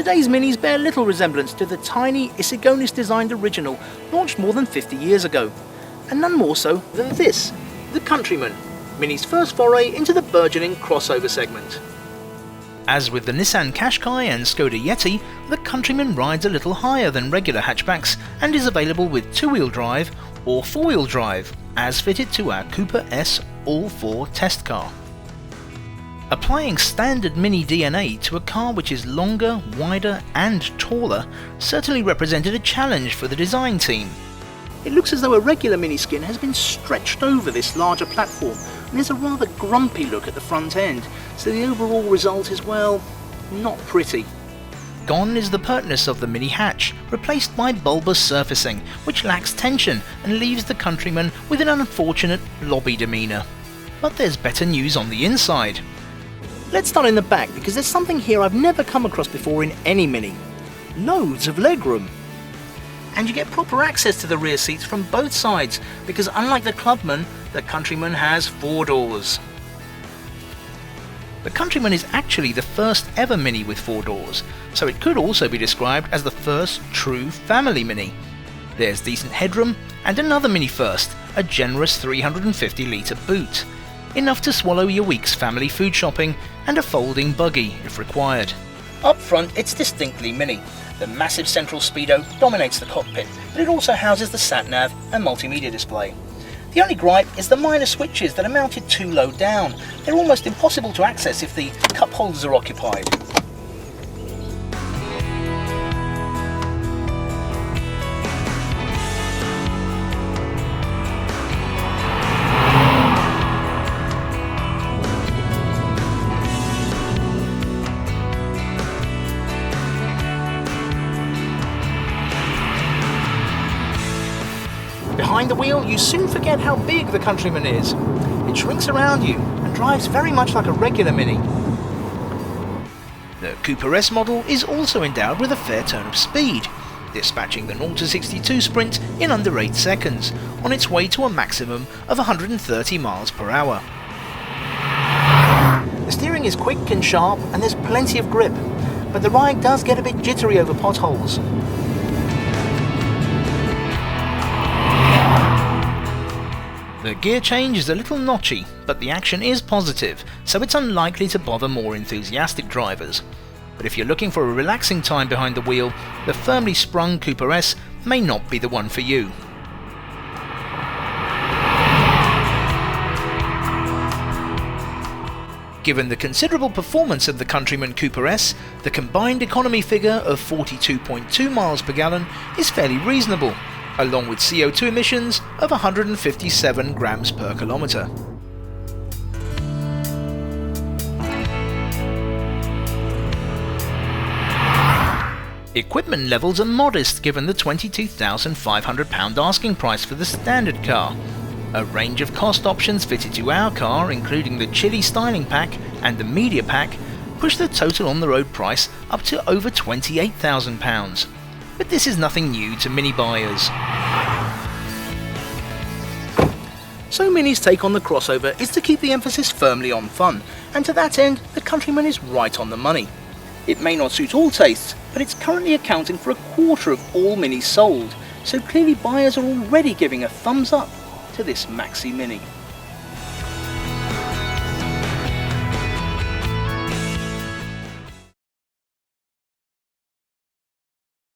Today's Minis bear little resemblance to the tiny Isigonis-designed original launched more than 50 years ago, and none more so than this, the Countryman, Mini's first foray into the burgeoning crossover segment. As with the Nissan Qashqai and Skoda Yeti, the Countryman rides a little higher than regular hatchbacks and is available with two-wheel drive or four-wheel drive, as fitted to our Cooper S All-4 test car. Applying standard Mini DNA to a car which is longer, wider and taller certainly represented a challenge for the design team. It looks as though a regular Mini skin has been stretched over this larger platform, and there's a rather grumpy look at the front end, so the overall result is, well, not pretty. Gone is the pertness of the Mini hatch, replaced by bulbous surfacing, which lacks tension and leaves the Countryman with an unfortunate lobby demeanour. But there's better news on the inside. Let's start in the back, because there's something here I've never come across before in any Mini. Loads of legroom. And you get proper access to the rear seats from both sides, because unlike the Clubman, the Countryman has 4 doors. The Countryman is actually the first ever Mini with 4 doors, so it could also be described as the first true family Mini. There's decent headroom, and another Mini first, a generous 350 litre boot. Enough to swallow your week's family food shopping, and a folding buggy if required. Up front, it's distinctly Mini. The massive central speedo dominates the cockpit, but it also houses the sat-nav and multimedia display. The only gripe is the minor switches that are mounted too low down. They're almost impossible to access if the cup holders are occupied. Behind the wheel, you soon forget how big the Countryman is. It shrinks around you and drives very much like a regular Mini. The Cooper S model is also endowed with a fair turn of speed, dispatching the 0-62 sprint in under 8 seconds, on its way to a maximum of 130 miles per hour. The steering is quick and sharp, and there's plenty of grip, but the ride does get a bit jittery over potholes. The gear change is a little notchy, but the action is positive, so it's unlikely to bother more enthusiastic drivers. But if you're looking for a relaxing time behind the wheel, the firmly sprung Cooper S may not be the one for you. Given the considerable performance of the Countryman Cooper S, the combined economy figure of 42.2 miles per gallon is fairly reasonable, along with CO2 emissions of 157 grams per kilometre. Equipment levels are modest given the £22,500 asking price for the standard car. A range of cost options fitted to our car, including the Chili styling pack and the media pack, push the total on the road price up to over £28,000. But this is nothing new to Mini buyers. So Mini's take on the crossover is to keep the emphasis firmly on fun, and to that end, the Countryman is right on the money. It may not suit all tastes, but it's currently accounting for 1/4 of all Minis sold, so clearly buyers are already giving a thumbs up to this maxi Mini.